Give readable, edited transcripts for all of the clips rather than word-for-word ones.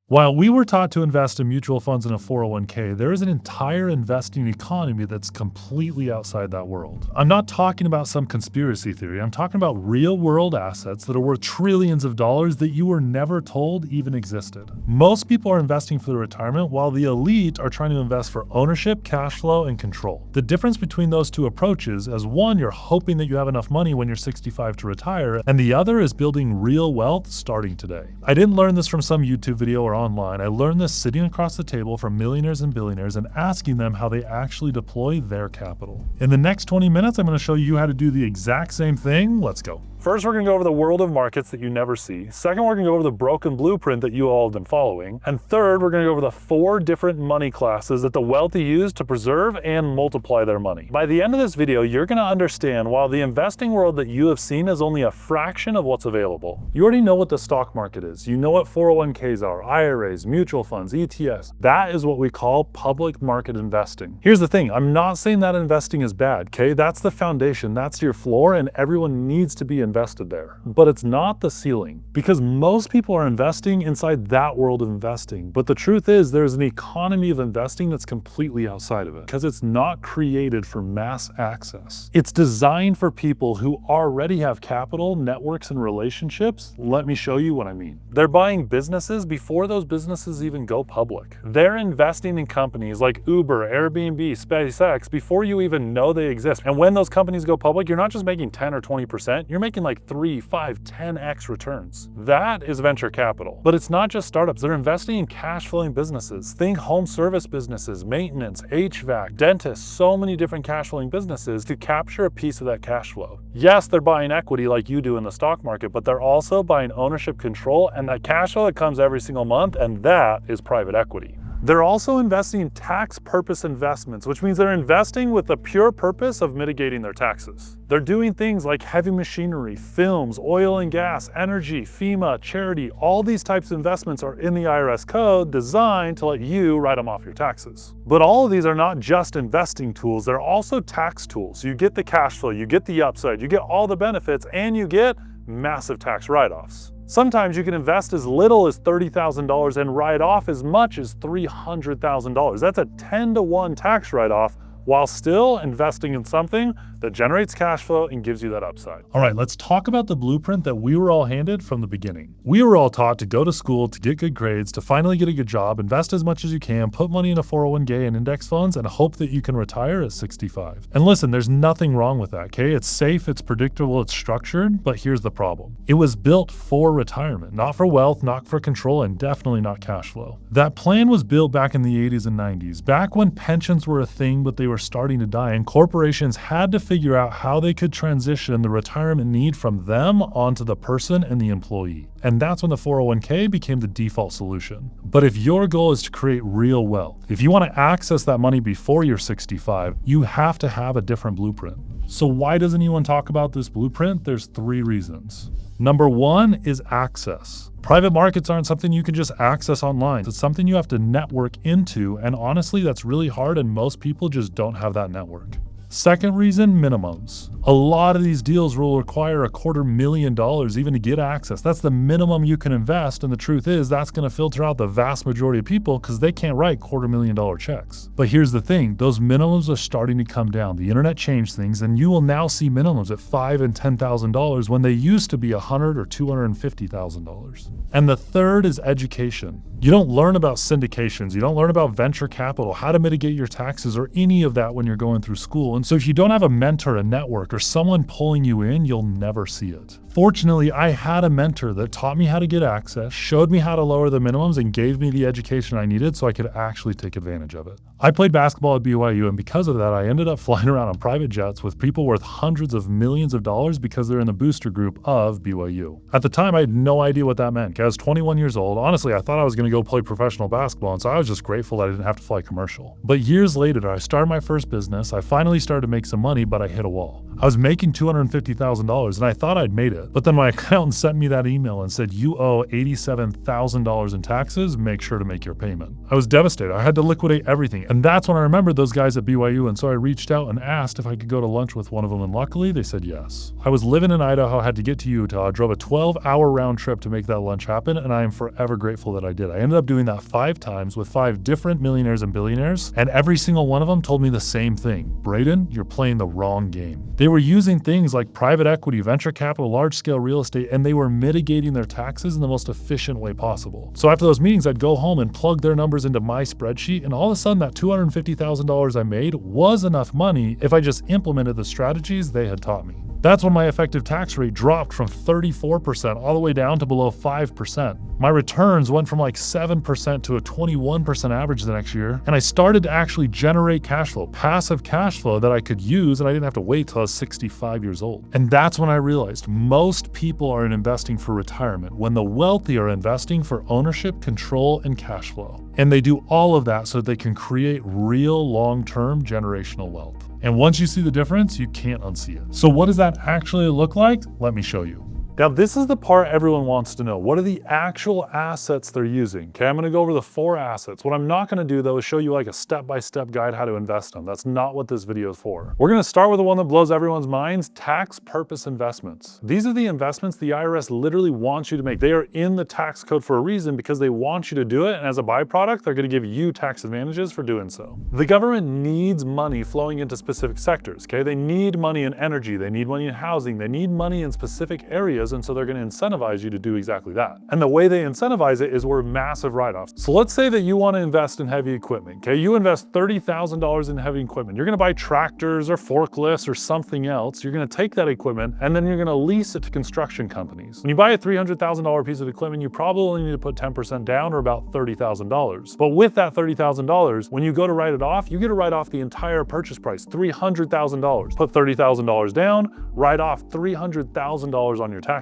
While we were taught to invest in mutual funds and a 401k, there is an entire investing economy that's completely outside that world. I'm not talking about some conspiracy theory. I'm talking about real world assets that are worth trillions of dollars that you were never told even existed. Most people are investing for their retirement, while the elite are trying to invest for ownership, cash flow, and control. The difference between those two approaches is one, you're hoping that you have enough money when you're 65 to retire, and the other is building real wealth starting today. I didn't learn this from some YouTube video or online. I learned this sitting across the table from millionaires and billionaires and asking them how they actually deploy their capital. In the next 20 minutes, I'm going to show you how to do the exact same thing. Let's go. First, we're going to go over the world of markets that you never see. Second, we're going to go over the broken blueprint that you all have been following. And third, we're going to go over the 4 different money classes that the wealthy use to preserve and multiply their money. By the end of this video, you're going to understand why the investing world that you have seen is only a fraction of what's available. You already know what the stock market is. You know what 401ks are, IRAs, mutual funds, ETFs. That is what we call public market investing. Here's the thing. I'm not saying that investing is bad, okay? That's the foundation. That's your floor, and everyone needs to be invested there. But it's not the ceiling, because most people are investing inside that world of investing. But the truth is there's an economy of investing that's completely outside of it, because it's not created for mass access. It's designed for people who already have capital, networks, and relationships. Let me show you what I mean. They're buying businesses before those businesses even go public. They're investing in companies like Uber, Airbnb, SpaceX before you even know they exist. And when those companies go public, you're not just making 10 or 20%, you're making like 3, 5, 10x returns. That is venture capital. But it's not just startups. They're investing in cash flowing businesses. Think home service businesses, maintenance, HVAC, dentists, so many different cash flowing businesses to capture a piece of that cash flow. Yes, they're buying equity like you do in the stock market, but they're also buying ownership control and that cash flow that comes every single month, and that is private equity. They're also investing in tax purpose investments, which means they're investing with the pure purpose of mitigating their taxes. They're doing things like heavy machinery, films, oil and gas, energy, FEMA, charity. All these types of investments are in the IRS code designed to let you write them off your taxes. But all of these are not just investing tools, they're also tax tools. You get the cash flow, you get the upside, you get all the benefits, and you get massive tax write-offs. Sometimes you can invest as little as $30,000 and write off as much as $300,000. That's a 10-to-1 tax write-off while still investing in something that generates cash flow and gives you that upside. All right, let's talk about the blueprint that we were all handed from the beginning. We were all taught to go to school, to get good grades, to finally get a good job, invest as much as you can, put money in a 401k and index funds, and hope that you can retire at 65. And listen, there's nothing wrong with that, okay? It's safe, it's predictable, it's structured, but here's the problem. It was built for retirement, not for wealth, not for control, and definitely not cash flow. That plan was built back in the 80s and 90s, back when pensions were a thing, but they were starting to die, and corporations had to figure out how they could transition the retirement need from them onto the person and the employee. And that's when the 401k became the default solution. But if your goal is to create real wealth, if you want to access that money before you're 65, you have to have a different blueprint. So why doesn't anyone talk about this blueprint? There's 3 reasons. Number 1 is access. Private markets aren't something you can just access online. It's something you have to network into, and honestly, that's really hard, and most people just don't have that network. Second reason, minimums. A lot of these deals will require $250,000 even to get access. That's the minimum you can invest, and the truth is that's going to filter out the vast majority of people because they can't write $250,000 checks. But here's the thing, those minimums are starting to come down. The internet changed things, and you will now see minimums at $5,000 and $10,000 when they used to be $100,000 or $250,000. And the third is education. You don't learn about syndications, you don't learn about venture capital, how to mitigate your taxes, or any of that when you're going through school. And so if you don't have a mentor, a network, or someone pulling you in, you'll never see it. Fortunately, I had a mentor that taught me how to get access, showed me how to lower the minimums, and gave me the education I needed so I could actually take advantage of it. I played basketball at BYU, and because of that, I ended up flying around on private jets with people worth hundreds of millions of dollars because they're in the booster group of BYU. At the time, I had no idea what that meant. I was 21 years old. Honestly, I thought I was going to go play professional basketball, and so I was just grateful that I didn't have to fly commercial. But years later, I started my first business. I finally started started to make some money, but I hit a wall. I was making $250,000 and I thought I'd made it. But then my accountant sent me that email and said, you owe $87,000 in taxes, make sure to make your payment. I was devastated. I had to liquidate everything. And that's when I remembered those guys at BYU. And so I reached out and asked if I could go to lunch with one of them. And luckily they said yes. I was living in Idaho, had to get to Utah, drove a 12-hour round trip to make that lunch happen. And I am forever grateful that I did. I ended up doing that 5 times with 5 different millionaires and billionaires. And every single one of them told me the same thing. Braden, you're playing the wrong game. They were using things like private equity, venture capital, large-scale real estate, and they were mitigating their taxes in the most efficient way possible. So after those meetings, I'd go home and plug their numbers into my spreadsheet, and all of a sudden that $250,000 I made was enough money if I just implemented the strategies they had taught me. That's when my effective tax rate dropped from 34% all the way down to below 5%. My returns went from like 7% to a 21% average the next year, and I started to actually generate cash flow, passive cash flow that I could use, and I didn't have to wait till I was 65 years old. And that's when I realized most people are investing for retirement, when the wealthy are investing for ownership, control, and cash flow. And they do all of that so they can create real long-term generational wealth. And once you see the difference, you can't unsee it. So what does that actually look like? Let me show you. Now, this is the part everyone wants to know. What are the actual assets they're using? Okay, I'm gonna go over the 4 assets. What I'm not gonna do though is show you like a step-by-step guide how to invest in them. That's not what this video is for. We're gonna start with the one that blows everyone's minds, tax purpose investments. These are the investments the IRS literally wants you to make. They are in the tax code for a reason because they want you to do it, and as a byproduct, they're gonna give you tax advantages for doing so. The government needs money flowing into specific sectors, okay? They need money in energy, they need money in housing, they need money in specific areas, and so they're going to incentivize you to do exactly that. And the way they incentivize it is we're massive write-offs. So let's say that you want to invest in heavy equipment, okay? You invest $30,000 in heavy equipment. You're going to buy tractors or forklifts or something else. You're going to take that equipment and then you're going to lease it to construction companies. When you buy a $300,000 piece of equipment, you probably only need to put 10% down or about $30,000. But with that $30,000, when you go to write it off, you get to write off the entire purchase price, $300,000. Put $30,000 down, write off $300,000 on your taxes.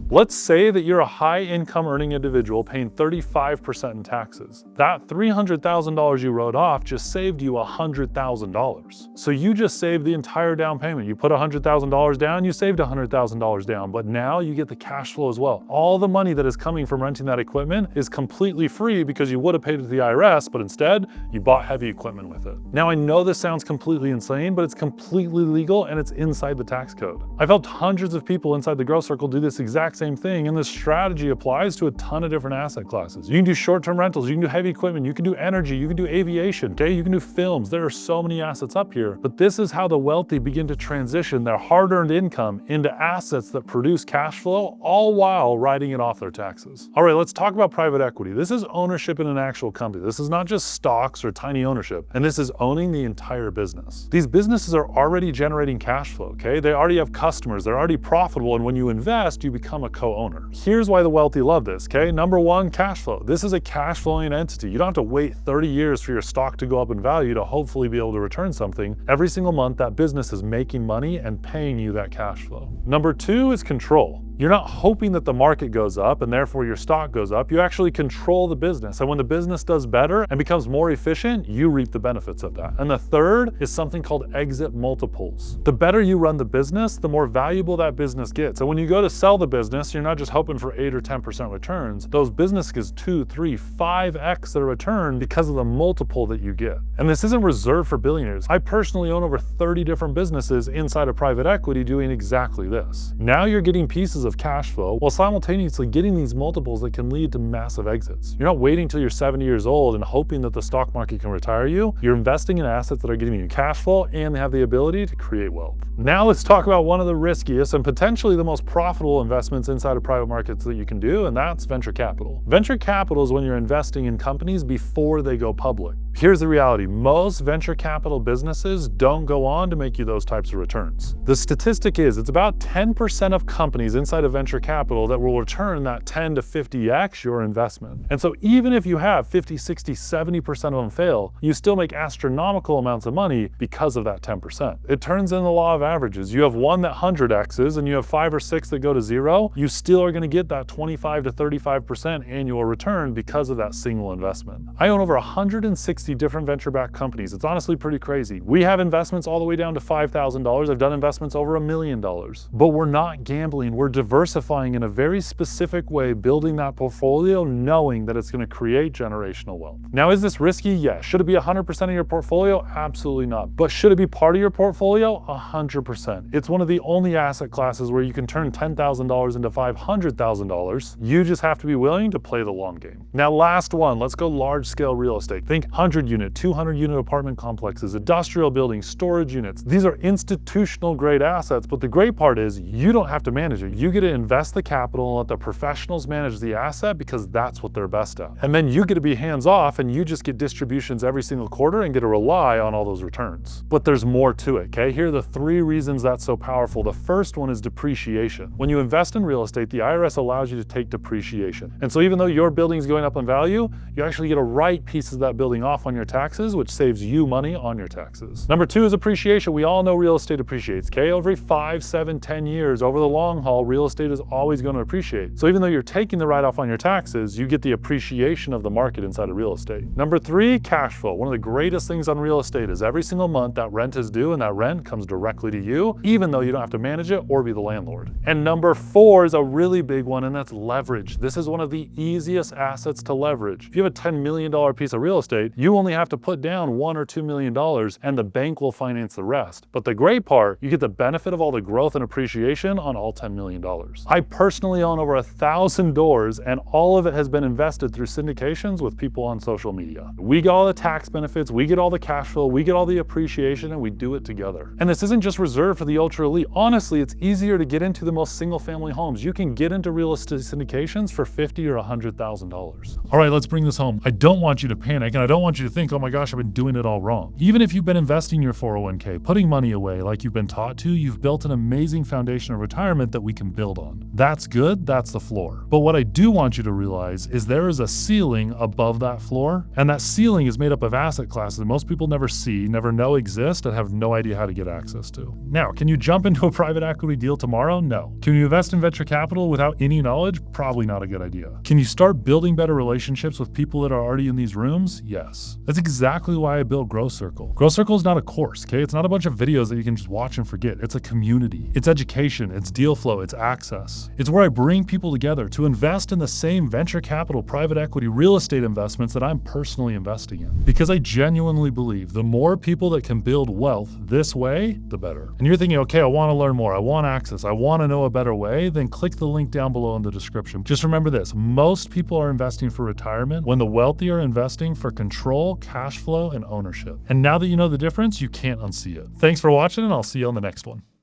Let's say that you're a high income earning individual paying 35% in taxes. That $300,000 you wrote off just saved you $100,000. So you just saved the entire down payment. You put $100,000 down, you saved $100,000 down, but now you get the cash flow as well. All the money that is coming from renting that equipment is completely free because you would have paid it to the IRS, but instead you bought heavy equipment with it. Now I know this sounds completely insane, but it's completely legal and it's inside the tax code. I've helped hundreds of people inside the Growth Circle do this exact same thing, and this strategy applies to a ton of different asset classes. You can do short-term rentals, you can do heavy equipment, you can do energy, you can do aviation, okay? You can do films. There are so many assets up here, but this is how the wealthy begin to transition their hard-earned income into assets that produce cash flow, all while writing it off their taxes. All right, let's talk about private equity. This is ownership in an actual company. This is not just stocks or tiny ownership, and this is owning the entire business. These businesses are already generating cash flow, okay? They already have customers, they're already profitable, and when you invest, you become a co-owner. Here's why the wealthy love this, okay? Number 1, cash flow. This is a cash flowing entity. You don't have to wait 30 years for your stock to go up in value to hopefully be able to return something. Every single month, that business is making money and paying you that cash flow. Number 2 is control. You're not hoping that the market goes up and therefore your stock goes up. You actually control the business. And when the business does better and becomes more efficient, you reap the benefits of that. And the third is something called exit multiples. The better you run the business, the more valuable that business gets. And when you go to sell the business, you're not just hoping for 8 or 10% returns. Those businesses 2, 3, 5x their return because of the multiple that you get. And this isn't reserved for billionaires. I personally own over 30 different businesses inside of private equity doing exactly this. Now you're getting pieces of cash flow while simultaneously getting these multiples that can lead to massive exits. You're not waiting till you're 70 years old and hoping that the stock market can retire you. You're investing in assets that are giving you cash flow and they have the ability to create wealth. Now let's talk about one of the riskiest and potentially the most profitable investments inside of private markets that you can do, and that's venture capital. Venture capital is when you're investing in companies before they go public. Here's the reality. Most venture capital businesses don't go on to make you those types of returns. The statistic is it's about 10% of companies inside of venture capital that will return that 10 to 50x your investment. And so even if you have 50, 60, 70% of them fail, you still make astronomical amounts of money because of that 10%. It turns in the law of averages. You have one that 100x's and you have 5 or 6 that go to 0, you still are going to get that 25 to 35% annual return because of that single investment. I own over 160 60 different venture-backed companies. It's honestly pretty crazy. We have investments all the way down to $5,000. I've done investments over $1 million. But we're not gambling. We're diversifying in a very specific way, building that portfolio, knowing that it's going to create generational wealth. Now, is this risky? Yes. Should it be 100% of your portfolio? Absolutely not. But should it be part of your portfolio? 100%. It's one of the only asset classes where you can turn $10,000 into $500,000. You just have to be willing to play the long game. Now, last one, let's go large scale real estate. Think 100 unit, 200 unit apartment complexes, industrial buildings, storage units. These are institutional grade assets, but the great part is you don't have to manage it. You get to invest the capital and let the professionals manage the asset because that's what they're best at. And then you get to be hands off and you just get distributions every single quarter and get to rely on all those returns. But there's more to it, okay? Here are the 3 reasons that's so powerful. The first one is depreciation. When you invest in real estate, the IRS allows you to take depreciation. And so even though your building's going up in value, you actually get to write pieces of that building off on your taxes, which saves you money on your taxes. Number 2 is appreciation. We all know real estate appreciates, okay? Every 5, 7, 10 years, over the long haul, real estate is always going to appreciate. So even though you're taking the write-off on your taxes, you get the appreciation of the market inside of real estate. Number 3, cash flow. One of the greatest things on real estate is every single month that rent is due and that rent comes directly to you, even though you don't have to manage it or be the landlord. And number 4 is a really big one, and that's leverage. This is one of the easiest assets to leverage. If you have a $10 million piece of real estate, you only have to put down $1 or $2 million and the bank will finance the rest. But the great part, you get the benefit of all the growth and appreciation on all $10 million. I personally own over 1,000 doors and all of it has been invested through syndications with people on social media. We get all the tax benefits, we get all the cash flow, we get all the appreciation, and we do it together. And this isn't just reserved for the ultra elite. Honestly, it's easier to get into the most single family homes. You can get into real estate syndications for $50,000 or $100,000. All right, let's bring this home. I don't want you to panic and I don't want you to think, oh my gosh, I've been doing it all wrong. Even if you've been investing your 401k, putting money away like you've been taught to, you've built an amazing foundation of retirement that we can build on. That's good, that's the floor. But what I do want you to realize is there is a ceiling above that floor, and that ceiling is made up of asset classes that most people never see, never know exist, and have no idea how to get access to. Now, can you jump into a private equity deal tomorrow? No. Can you invest in venture capital without any knowledge? Probably not a good idea. Can you start building better relationships with people that are already in these rooms? Yes. That's exactly why I built Grow Circle. Grow Circle is not a course, okay? It's not a bunch of videos that you can just watch and forget. It's a community. It's education, it's deal flow, it's access. It's where I bring people together to invest in the same venture capital, private equity, real estate investments that I'm personally investing in. Because I genuinely believe the more people that can build wealth this way, the better. And you're thinking, okay, I want to learn more, I want access, I want to know a better way, then click the link down below in the description. Just remember this, most people are investing for retirement when the wealthy are investing for control, cash flow, and ownership. And now that you know the difference, you can't unsee it. Thanks for watching, and I'll see you on the next one.